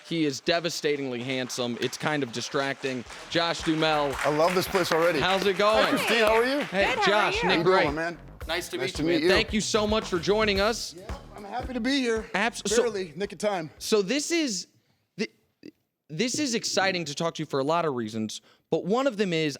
He is devastatingly handsome. It's kind of distracting. Josh Duhamel. I love this place already. How's it going? Hi, Kristine, how are you? Hey, Good, how Josh, are you? Nick How you Wright. doing, man? Nice to Nice meet to you, meet man. you. Thank you so much for joining us. Yeah, I'm happy to be here. Absolutely. Barely, nick of time. So this is exciting to talk to you for a lot of reasons, but one of them is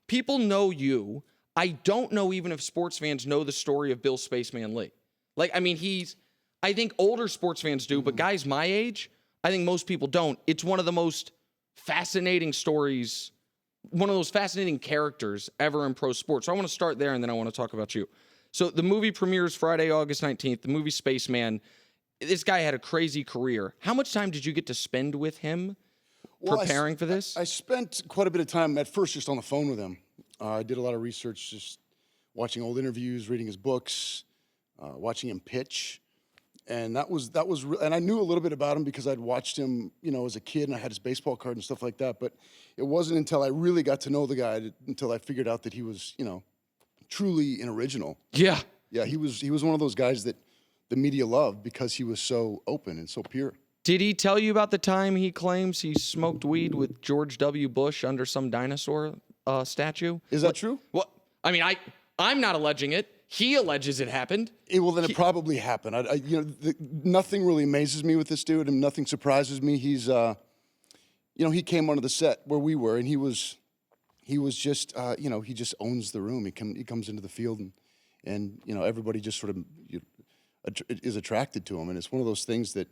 people know you. I don't know even if sports fans know the story of Bill Spaceman Lee. I think older sports fans do, but guys my age, I think most people don't. It's one of the most fascinating stories, one of those fascinating characters ever in pro sports. So I want to start there, and then I want to talk about you. So the movie premieres Friday, August 19th. The movie Spaceman. This guy had a crazy career. How much time did you get to spend with him preparing for this? I spent quite a bit of time at first just on the phone with him. I did a lot of research, just watching old interviews, reading his books, watching him pitch. And and I knew a little bit about him because I'd watched him, as a kid, and I had his baseball card and stuff like that. But it wasn't until I really got to know the guy until I figured out that he was, truly an original. Yeah. Yeah, he was one of those guys that the media loved because he was so open and so pure. Did he tell you about the time he claims he smoked weed with George W. Bush under some dinosaur statue? Is that true? Well, I'm not alleging it. He alleges it happened. Well, then it probably happened. Nothing really amazes me with this dude, and nothing surprises me. He's, he came onto the set where we were, and he was just, he just owns the room. He comes into the field, and everybody just sort of is attracted to him, and it's one of those things that,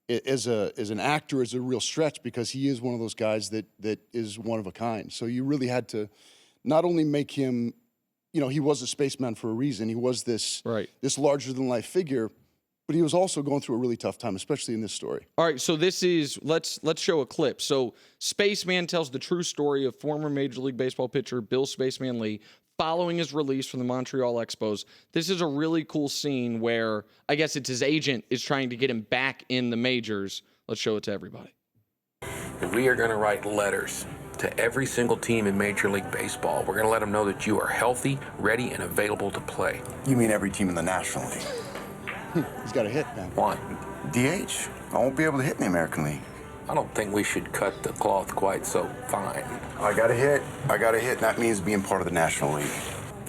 as an actor, is a real stretch because he is one of those guys that is one of a kind. So you really had to not only make him. He was a spaceman for a reason. He was this larger-than-life figure, but he was also going through a really tough time, especially in this story. All right, so this is let's show a clip. So Spaceman tells the true story of former Major League Baseball pitcher Bill Spaceman Lee following his release from the Montreal Expos. This is a really cool scene where I guess it's his agent is trying to get him back in the majors. Let's show it to everybody. We are going to write letters to every single team in Major League Baseball. We're going to let them know that you are healthy, ready, and available to play. You mean every team in the National League? He's got a hit, man. Why? DH. I won't be able to hit in the American League. I don't think we should cut the cloth quite so fine. I got a hit. And that means being part of the National League.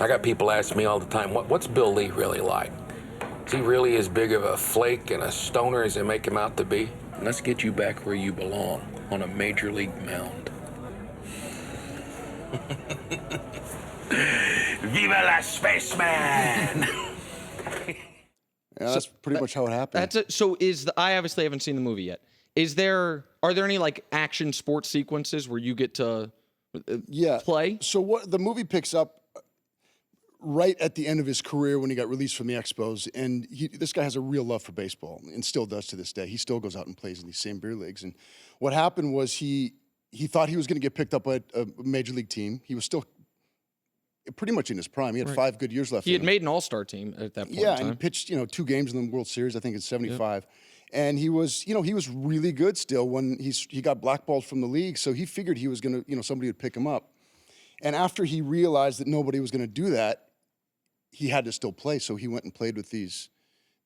I got people ask me all the time, what's Bill Lee really like? Is he really as big of a flake and a stoner as they make him out to be? Let's get you back where you belong, on a Major League mound. Viva la Spaceman! Yeah, that's pretty much how it happened. So I obviously haven't seen the movie yet. Are there any action sports sequences where you get to play? So what the movie picks up right at the end of his career when he got released from the Expos, and this guy has a real love for baseball and still does to this day. He still goes out and plays in these same beer leagues. And what happened was he thought he was going to get picked up by a major league team. He was still pretty much in his prime. He had 5 good years left. He had made an all-star team at that point. Yeah, in time. and he pitched 2 games in the World Series. I think in '75. Yep. And he was really good still when he got blackballed from the league. So he figured he was going to, somebody would pick him up. And after he realized that nobody was going to do that, he had to still play. So he went and played with in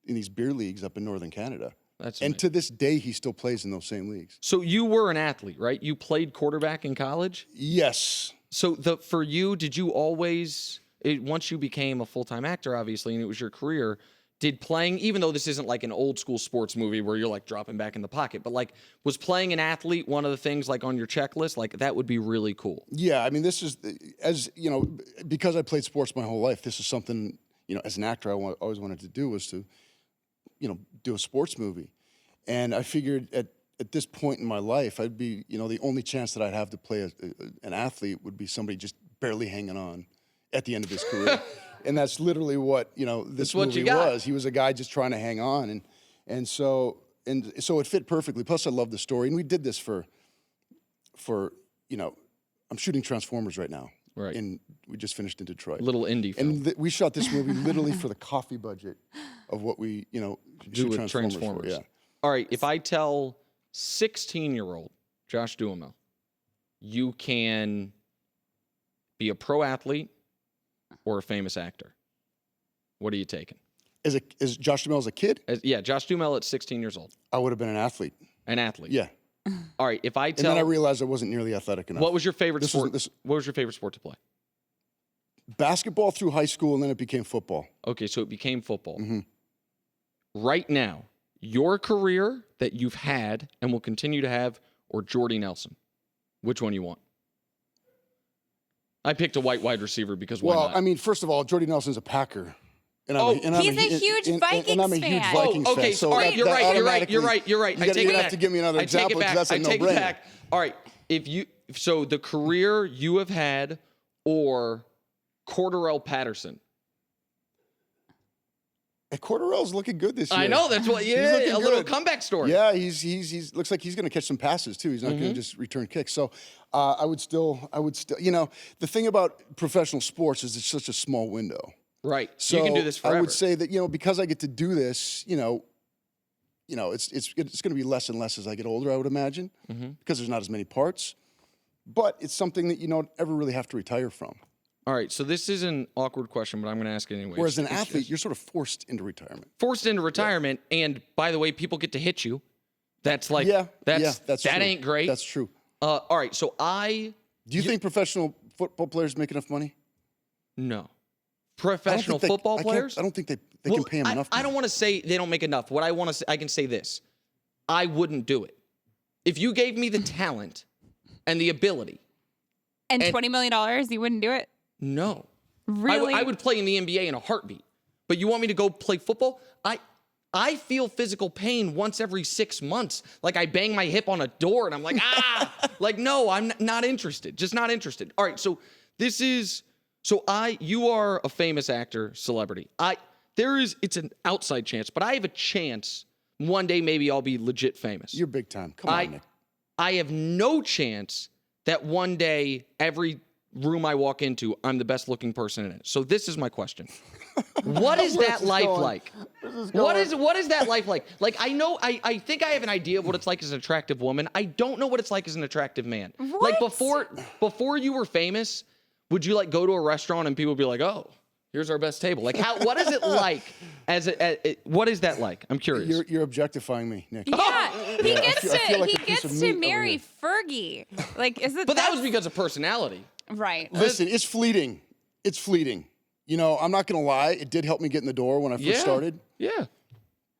these beer leagues up in Northern Canada. And to this day, he still plays in those same leagues. So you were an athlete, right? You played quarterback in college? Yes. So for you, did you always, once you became a full-time actor, obviously, and it was your career, did playing, even though this isn't like an old school sports movie where you're dropping back in the pocket, but was playing an athlete one of the things on your checklist? That would be really cool. Yeah, I mean, this is, because I played sports my whole life, this is something, as an actor I always wanted to do was to, do a sports movie. And I figured at this point in my life, I'd be, the only chance that I'd have to play an athlete would be somebody just barely hanging on at the end of his career. And that's literally what, this movie was. He was a guy just trying to hang on. And so it fit perfectly. Plus I love the story. And we did this for I'm shooting Transformers right now. Right. And we just finished in Detroit. Little indie film. And we shot this movie literally for the coffee budget of what we, do with Transformers. For, yeah. All right, if I tell 16-year-old Josh Duhamel, you can be a pro athlete or a famous actor, what are you taking? As Josh Duhamel as a kid? Josh Duhamel at 16 years old. I would have been an athlete. An athlete? Yeah. All right, if I And tell, then I realized I wasn't nearly athletic enough. what was your favorite This sport? was- What was your favorite sport to play? Basketball through high school, and then it became football. Okay, so it became football. Mm-hmm. Right now, your career that you've had and will continue to have, or Jordy Nelson, which one you want? I picked a white wide receiver because why Well, not? I mean, first of all, Jordy Nelson's a Packer. And Oh, I'm he's a huge and I'm a Vikings huge fan. Vikings okay, fan. so all right, that- you're that right, you're right, automatically- you're right, you're right. I take You it have back. to give me another I take example it back. because that's a I take it no-brainer. back. All right, so the career you have had, or Cordarrelle Patterson. And Cordarrelle's looking good this year. I know that's what. He's Yeah, looking a little good. comeback story. Yeah, he's looks like he's going to catch some passes too. He's not going to just return kicks. So I would still, the thing about professional sports is it's such a small window. Right. So you can do this forever. I would say that because I get to do this, it's going to be less and less as I get older. I would imagine because there's not as many parts, but it's something that you don't ever really have to retire from. All right, so this is an awkward question, but I'm going to ask it anyway. Whereas an athlete, you're sort of forced into retirement. Forced into retirement, and by the way, people get to hit you. That's like, that's that true. ain't great. That's true. All right, so Do you think professional football players make enough money? no. Professional football players? I don't think they can pay them enough. I don't want to say they don't make enough. What I want to say, I can say this. I wouldn't do it. If you gave me the talent and the ability. And $20 million, you wouldn't do it? No. Really? I would play in the NBA in a heartbeat. But you want me to go play football? I feel physical pain once every 6 months. Like I bang my hip on a door and I'm like, ah. Like, no, I'm not interested. Just not interested. All right, so you are a famous actor, celebrity. It's an outside chance, but I have a chance one day maybe I'll be legit famous. You're big time. Come on, Nick. I have no chance that one day every room I walk into, I'm the best looking person in it. So this is my question. What is that life like? What is that life like? Like I think I have an idea of what it's like as an attractive woman. I don't know what it's like as an attractive man. What? Like before you were famous, would you like go to a restaurant and people would be like, "Oh, here's our best table." Like what is it like what is that like? I'm curious. You're objectifying me, Nick. Yeah, he gets I feel like to a piece of he gets meat to over marry here. Fergie. Like, is it? But that was because of personality. right. Listen, it's fleeting. It's fleeting. I'm not going to lie. It did help me get in the door when I first started. Yeah.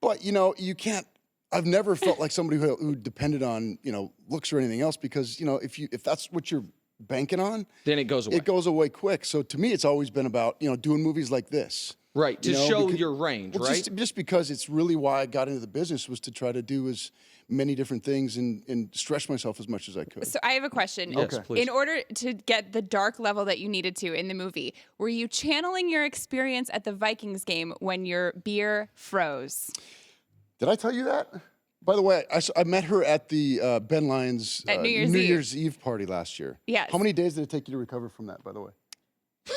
But, you can't. I've never felt like somebody who depended on, looks or anything else because, if that's what you're banking on, Then it goes away. it goes away quick. So to me, it's always been about, doing movies like this. Right, to show your range, Well, right? Just because it's really why I got into the business was to try to do as many different things and stretch myself as much as I could. So I have a question. Yes, please. In order to get the dark level that you needed to in the movie, were you channeling your experience at the Vikings game when your beer froze? Did I tell you that? By the way, I met her at the Ben Lyons At New Year's Year's Eve party last year. Yes. How many days did it take you to recover from that, by the way?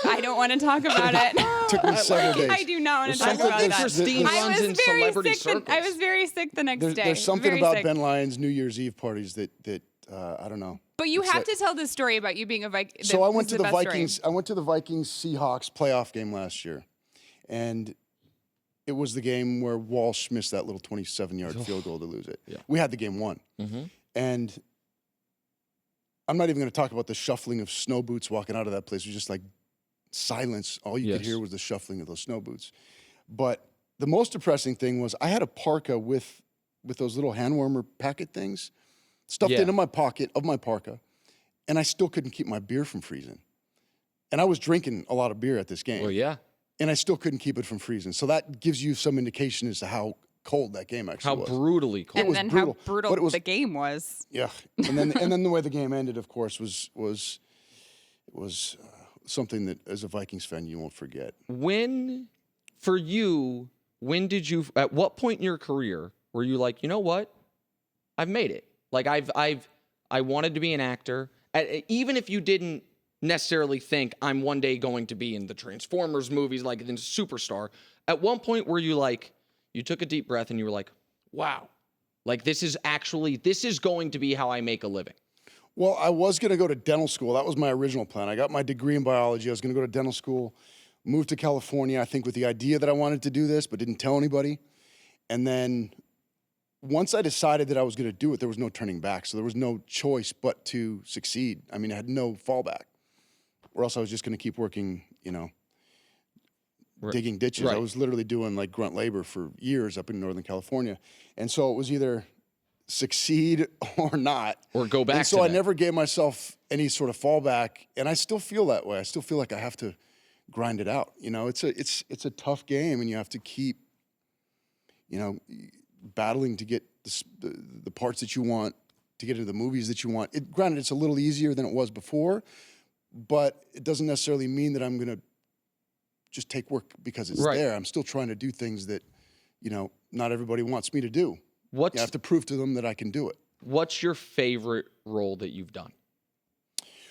I don't want to talk about it. Took me several days. I do not want to I talk love about that that. Kristine I runs was in very celebrity sick. circles. I was very sick the next day. There's something Very about sick. Ben Lyons New Year's Eve parties that I don't know. But you It's have like- to tell the story about you being a Viking. So I went to the Vikings. I went to the Vikings Seahawks playoff game last year, and it was the game where Walsh missed that little 27-yard field goal to lose it. Yeah. We had the game won, and I'm not even going to talk about the shuffling of snow boots walking out of that place. It was just like silence. All you could Yes. hear was the shuffling of those snow boots. But the most depressing thing was I had a parka with those little hand warmer packet things stuffed Yeah. into my pocket of my parka, and I still couldn't keep my beer from freezing. And I was drinking a lot of beer at this game. Well, yeah. And I still couldn't keep it from freezing. So that gives you some indication as to how cold that game actually How was. brutally cold. And was then brutal, how brutal but it was- the game was. Yeah. And then the way the game ended, of course, was something that as a Vikings fan you won't forget. At what point in your career were you like, you know what? I've made it. Like I wanted to be an actor. Even if you didn't necessarily think I'm one day going to be in the Transformers movies, like in Superstar, at one point were you like, you took a deep breath and you were like, wow, like this is going to be how I make a living. Well, I was going to go to dental school. That was my original plan. I got my degree in biology. I was going to go to dental school, moved to California, I think with the idea that I wanted to do this, but didn't tell anybody. And then once I decided that I was going to do it, there was no turning back. So there was no choice but to succeed. I mean, I had no fallback, or else I was just going to keep working, digging ditches. Right. I was literally doing like grunt labor for years up in Northern California. And so it was either succeed or not. Or go back and so to I that. never gave myself any sort of fallback. And I still feel that way. I still feel like I have to grind it out. It's a tough game, and you have to keep, battling to get the parts that you want, to get into the movies that you want. Granted, it's a little easier than it was before, but it doesn't necessarily mean that I'm going to just take work because it's Right. there. I'm still trying to do things that, not everybody wants me to do. What's I have to prove to them that I can do it. What's your favorite role that you've done?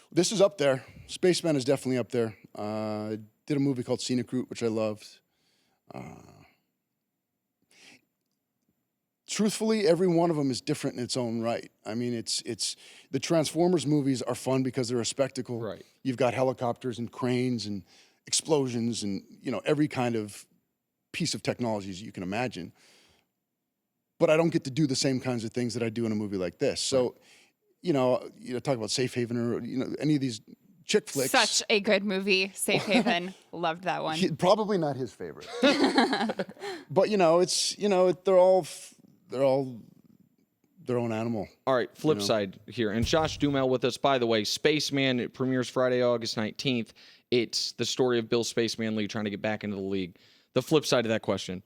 This is up there. Spaceman is definitely up there. Did a movie called Scenic Route, which I loved. Truthfully, every one of them is different in its own right. I mean, it's the Transformers movies are fun because they're a spectacle. Right. You've got helicopters and cranes and explosions and every kind of piece of technology you can imagine. But I don't get to do the same kinds of things that I do in a movie like this. So, talk about Safe Haven or any of these chick flicks. Such a good movie, Safe Haven. Loved that one. Probably not his favorite. But they're all their own animal. All right, flip side here. And Josh Duhamel with us, by the way. Spaceman, it premieres Friday, August 19th. It's the story of Bill Spaceman Leahy trying to get back into the league. The flip side of that question,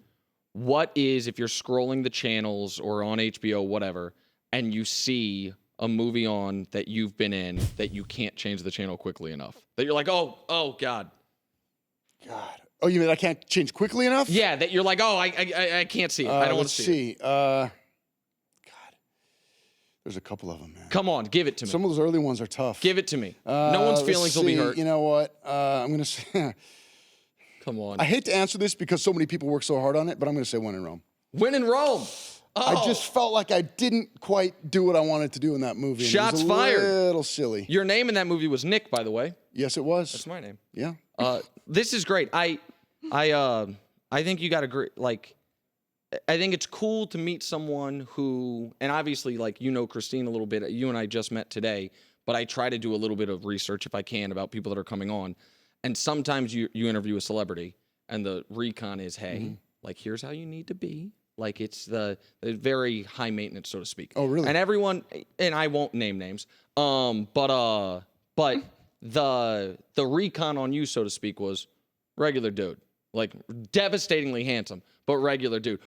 what is, if you're scrolling the channels or on HBO, whatever, and you see a movie on that you've been in that you can't change the channel quickly enough? That you're like, oh, God. God. Oh, you mean I can't change quickly enough? Yeah, that you're like, I can't see it. I don't want to see it. God. There's a couple of them, man. Come on, give it to me. Some of those early ones are tough. Give it to me. No one's Let's feelings will be see. hurt. You know what? I'm going to say... Come on. I hate to answer this because so many people work so hard on it, but I'm going to say When in Rome. Win in Rome. I just felt like I didn't quite do what I wanted to do in that movie. and Shots it was fired. A little silly. Your name in that movie was Nick, by the way. Yes, it was. That's my name. Yeah. This is great. I think you got a great, I think it's cool to meet someone who, and obviously, Kristine a little bit. You and I just met today, but I try to do a little bit of research if I can about people that are coming on. And sometimes you interview a celebrity, and the recon is, hey, here's how you need to be. It's the very high maintenance, so to speak. Oh, really? And everyone, and I won't name names, but the recon on you, so to speak, was regular dude. Devastatingly handsome, but regular dude.